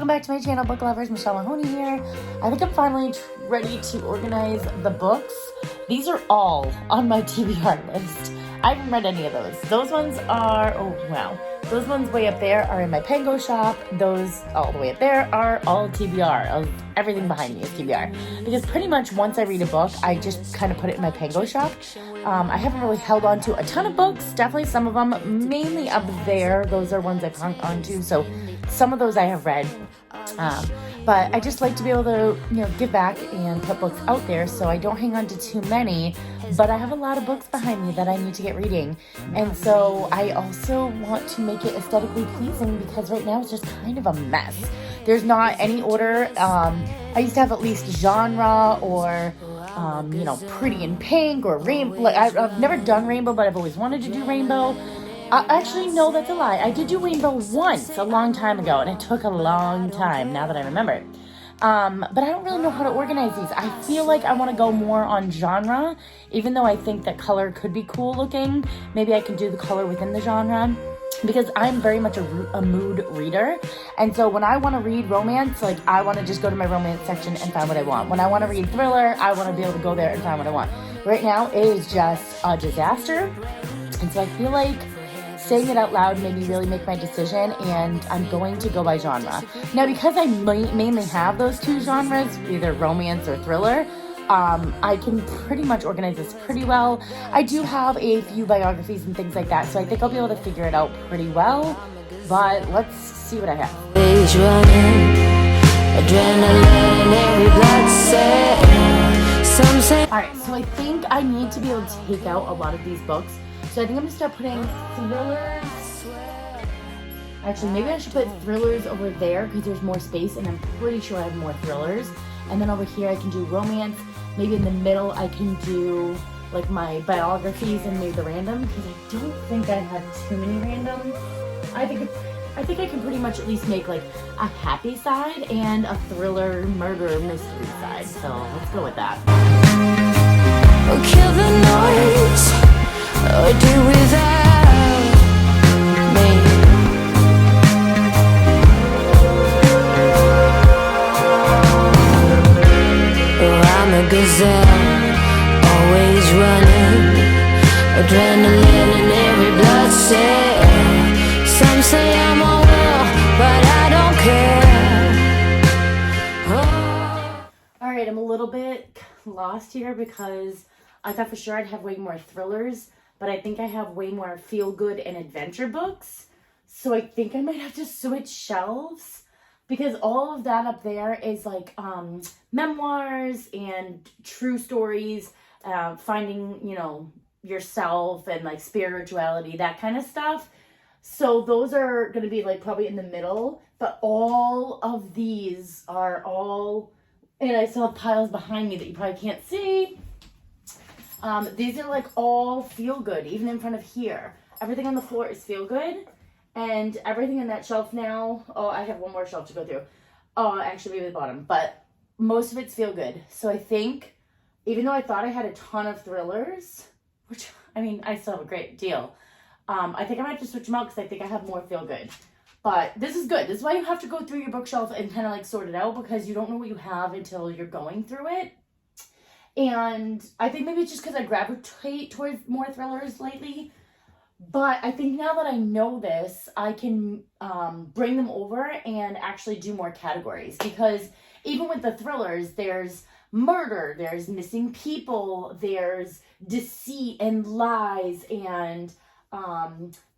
welcome back to my channel, book lovers. Michelle Mahoney here. I think I'm finally ready to organize the books. These are all on my TBR list. I haven't read any of those. Those ones are, oh wow. Those ones way up there are in my Pango shop. Those all the way up there are all TBR. Everything behind me is TBR. Because pretty much once I read a book, I just kind of put it in my Pango shop. I haven't really held on to a ton of books. Definitely some of them, mainly up there. Those are ones I've hung on to. So some of those I have read. But I just like to be able to, give back and put books out there so I don't hang on to too many. But I have a lot of books behind me that I need to get reading. And so I also want to make it aesthetically pleasing because right now it's just kind of a mess. There's not any order. I used to have at least genre or, pretty in pink or rainbow. Like, I've never done rainbow, but I've always wanted to do rainbow. Actually, no, that's a lie. I did do rainbow once a long time ago, and it took a long time now that I remember. But I don't really know how to organize these. I feel like I want to go more on genre, even though I think that color could be cool looking. Maybe I can do the color within the genre. Because I'm very much a mood reader. And so when I want to read romance, I want to just go to my romance section and find what I want. When I want to read thriller, I want to be able to go there and find what I want. Right now, it is just a disaster. And so I feel like saying it out loud made me really make my decision, and I'm going to go by genre. Now, because I mainly have those two genres, either romance or thriller, I can pretty much organize this pretty well. I do have a few biographies and things like that, so I think I'll be able to figure it out pretty well. But let's see what I have. Alright, so I think I need to be able to take out a lot of these books. So I think I'm going to start putting thrillers. Actually, maybe I should put thrillers over there because there's more space, and I'm pretty sure I have more thrillers. And then over here I can do romance. Maybe in the middle I can do my biographies and maybe the random, because I don't think I have too many random. I think I can pretty much at least make a happy side and a thriller murder mystery side. So let's go with that. Kill the noise, or do without me. I'm a gazelle, always running, adrenaline in every blood cell. Some say I'm a will, but I don't care. Oh. Alright, I'm a little bit lost here because I thought for sure I'd have way more thrillers, but I think I have way more feel-good and adventure books. So I think I might have to switch shelves. Because all of that up there is memoirs and true stories, finding, yourself and spirituality, that kind of stuff. So those are going to be probably in the middle. But all of these are all, and I still have piles behind me that you probably can't see. These are all feel good, even in front of here. Everything on the floor is feel good. And everything in that shelf now, I have one more shelf to go through. Actually maybe the bottom, but most of it's feel good. So I think, even though I thought I had a ton of thrillers, which, I still have a great deal. I think I might have to switch them out because I think I have more feel good. But this is good. This is why you have to go through your bookshelf and kind of sort it out, because you don't know what you have until you're going through it. And I think maybe it's just because I gravitate towards more thrillers lately. But I think now that I know this, I can bring them over and actually do more categories. Because even with the thrillers, there's murder, there's missing people, there's deceit and lies, and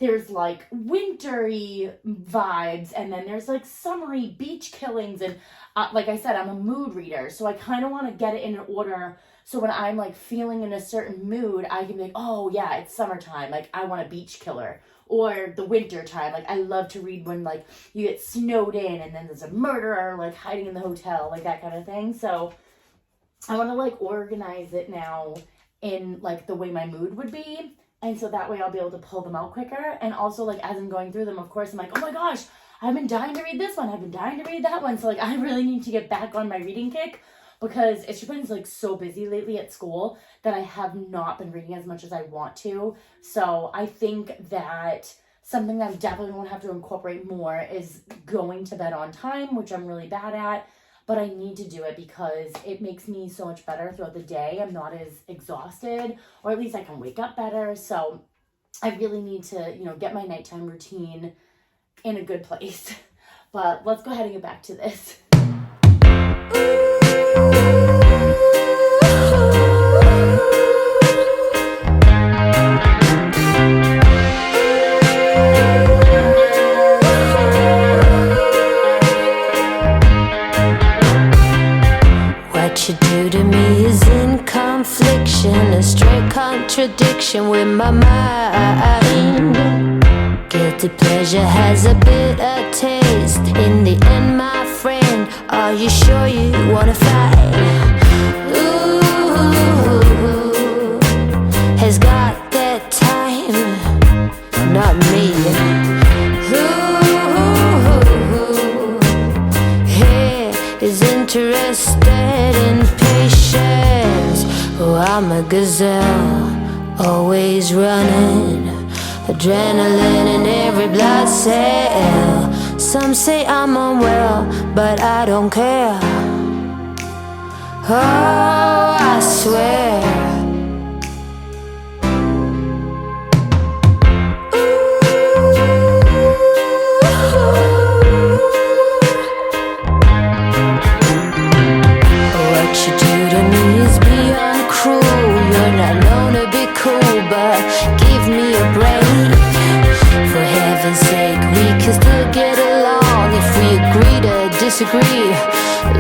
there's wintry vibes, and then there's summery beach killings. And like I said, I'm a mood reader, so I kind of want to get it in an order. So when I'm feeling in a certain mood, I can be oh yeah, it's summertime. I want a beach killer. Or the winter time. I love to read when you get snowed in and then there's a murderer hiding in the hotel, that kind of thing. So I want to organize it now in the way my mood would be. And so that way I'll be able to pull them out quicker. And also as I'm going through them, of course, I'm oh my gosh, I've been dying to read this one. I've been dying to read that one. So I really need to get back on my reading kick. Because it's just been so busy lately at school that I have not been reading as much as I want to. So I think that something that I'm definitely going to have to incorporate more is going to bed on time, which I'm really bad at. But I need to do it because it makes me so much better throughout the day. I'm not as exhausted, or at least I can wake up better. So I really need to, you know, get my nighttime routine in a good place. But let's go ahead and get back to this. What you do to me is in confliction, a straight contradiction with my mind. Guilty pleasure has a bitter taste. In the end, my friend, are you sure you wanna fight? Ooh, has got that time, not me. Ooh, he is interested in patience. Oh, I'm a gazelle, always running, adrenaline in every blood cell. Some say I'm unwell, but I don't care. Oh, I swear. What you do to me is beyond cruel. You're not known to be cool, but give me a break. For heaven's sake, we can still get along if we agree to disagree.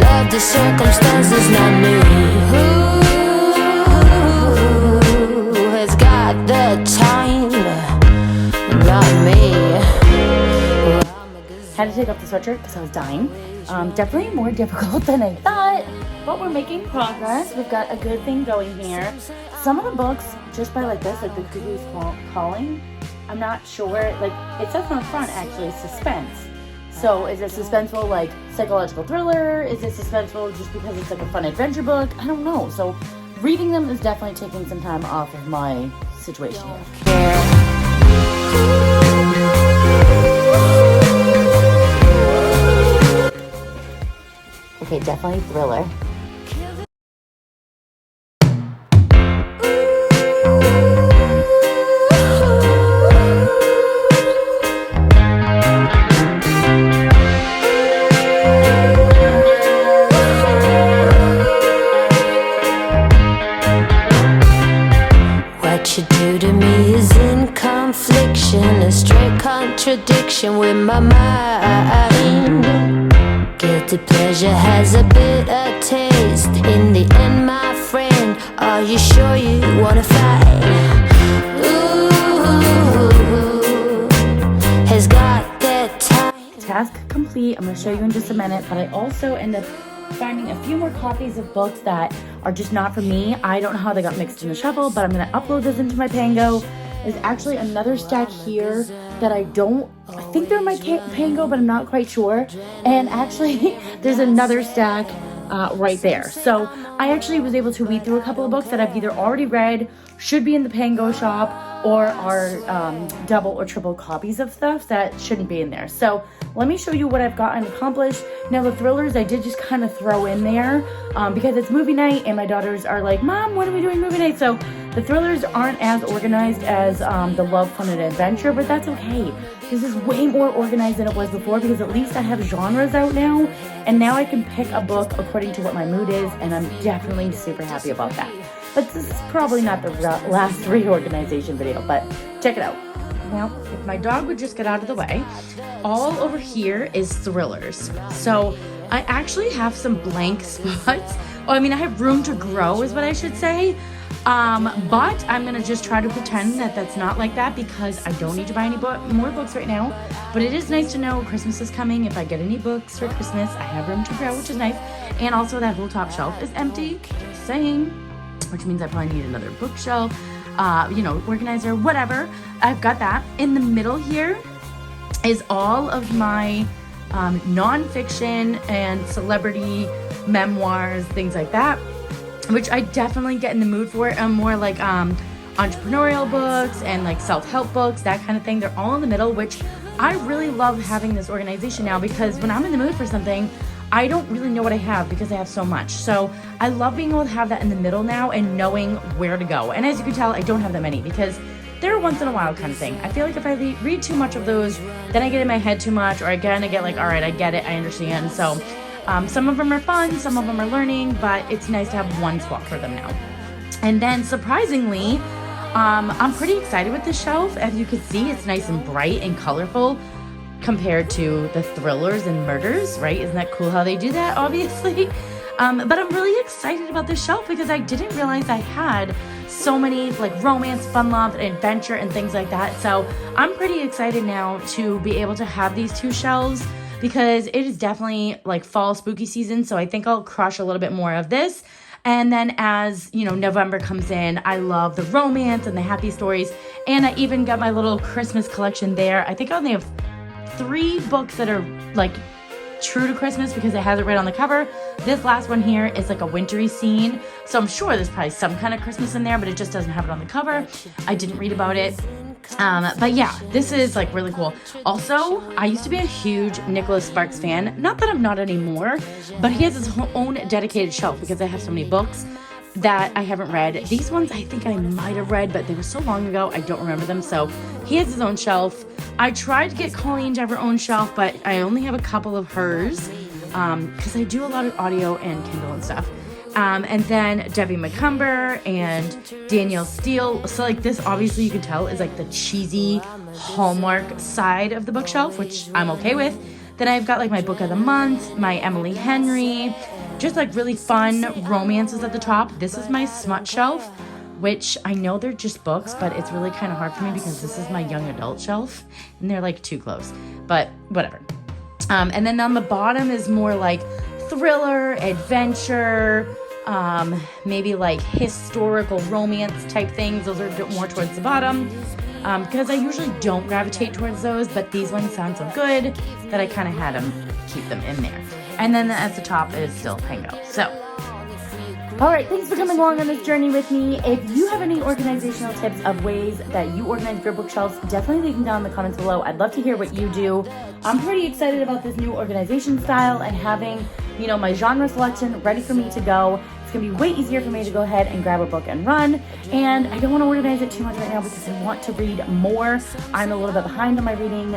Love the circumstances, not me. Who has got the time, not me. Had to take off the sweatshirt because I was dying. Definitely more difficult than I thought, but we're making progress. We've got a good thing going here. Some of the books, just by like this, like the Google's Calling, I'm not sure, like it says on the front actually, suspense. So is it suspenseful like psychological thriller? Is it suspenseful just because it's like a fun adventure book? I don't know. So reading them is definitely taking some time off of my situation here. Okay, definitely thriller. What you do to me is in confliction, a straight contradiction with my mind. Guilty pleasure has a bitter taste. In the end, my friend, are you sure you wanna fight? Ooh, has got that time. Task complete. I'm going to show you in just a minute, but I also end up finding a few more copies of books that are just not for me. I don't know how they got mixed in the shuffle, but I'm going to upload those into my Pango. There's actually another stack here that I think they're my Pango, but I'm not quite sure. And actually, there's another stack right there. So I actually was able to weed through a couple of books that I've either already read, should be in the Pango shop, or are double or triple copies of stuff that shouldn't be in there. So let me show you what I've gotten accomplished. Now the thrillers I did just kind of throw in there because it's movie night and my daughters are like, Mom, when are we doing movie night? So the thrillers aren't as organized as the Love, Fun, and Adventure, but that's okay. This is way more organized than it was before because at least I have genres out now, and now I can pick a book according to what my mood is, and I'm definitely super happy about that. But this is probably not the last reorganization video, but check it out. Now, if my dog would just get out of the way, all over here is thrillers. So I actually have some blank spots. Oh, I mean, I have room to grow is what I should say. But I'm gonna just try to pretend that that's not like that because I don't need to buy any more books right now. But it is nice to know Christmas is coming. If I get any books for Christmas, I have room to grow, which is nice. And also that whole top shelf is empty, just saying, which means I probably need another bookshelf, organizer, whatever. I've got that. In the middle here is all of my nonfiction and celebrity memoirs, things like that, which I definitely get in the mood for. I'm more like entrepreneurial books and like self-help books, that kind of thing. They're all in the middle, which I really love having this organization now, because when I'm in the mood for something, I don't really know what I have because I have so much. So I love being able to have that in the middle now and knowing where to go. And as you can tell, I don't have that many because they're once in a while kind of thing. I feel like if I read too much of those, then I get in my head too much, or again, I get like, all right, I get it, I understand. So some of them are fun, some of them are learning, but it's nice to have one spot for them now. And then surprisingly, I'm pretty excited with this shelf. As you can see, it's nice and bright and colorful compared to the thrillers and murders, right? Isn't that cool how they do that, obviously? But I'm really excited about this shelf because I didn't realize I had so many like romance, fun love, and adventure and things like that. So I'm pretty excited now to be able to have these two shelves because it is definitely like fall spooky season. So I think I'll crush a little bit more of this. And then as, you know, November comes in, I love the romance and the happy stories. And I even got my little Christmas collection there. I think I only have 3 books that are like true to Christmas because it has it right on the cover. This last one here is like a wintry scene. So I'm sure there's probably some kind of Christmas in there, but it just doesn't have it on the cover. I didn't read about it. But yeah, this is like really cool. Also, I used to be a huge Nicholas Sparks fan. Not that I'm not anymore, but he has his own dedicated shelf because I have so many books that I haven't read. These ones I think I might have read, but they were so long ago, I don't remember them. So he has his own shelf. I tried to get Colleen to have her own shelf, but I only have a couple of hers because I do a lot of audio and Kindle and stuff. And then Debbie McCumber and Danielle Steele. So like this, obviously you can tell is like the cheesy Hallmark side of the bookshelf, which I'm okay with. Then I've got like my book of the month, my Emily Henry, just like really fun romances at the top. This is my smut shelf, which I know they're just books, but it's really kind of hard for me because this is my young adult shelf and they're like too close, but whatever. And then on the bottom is more like thriller, adventure, maybe like historical romance type things. Those are more towards the bottom because I usually don't gravitate towards those, but these ones sound so good that I kind of had them keep them in there. And then at the top is still Pango. So, all right, thanks for coming along on this journey with me. If you have any organizational tips of ways that you organize your bookshelves, definitely leave them down in the comments below. I'd love to hear what you do. I'm pretty excited about this new organization style and having, you know, my genre selection ready for me to go. It's gonna be way easier for me to go ahead and grab a book and run. And I don't want to organize it too much right now because I want to read more. I'm a little bit behind on my reading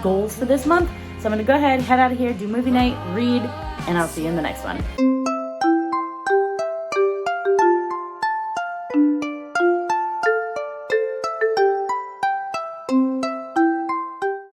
goals for this month. So I'm gonna go ahead, head out of here, do movie night, read, and I'll see you in the next one.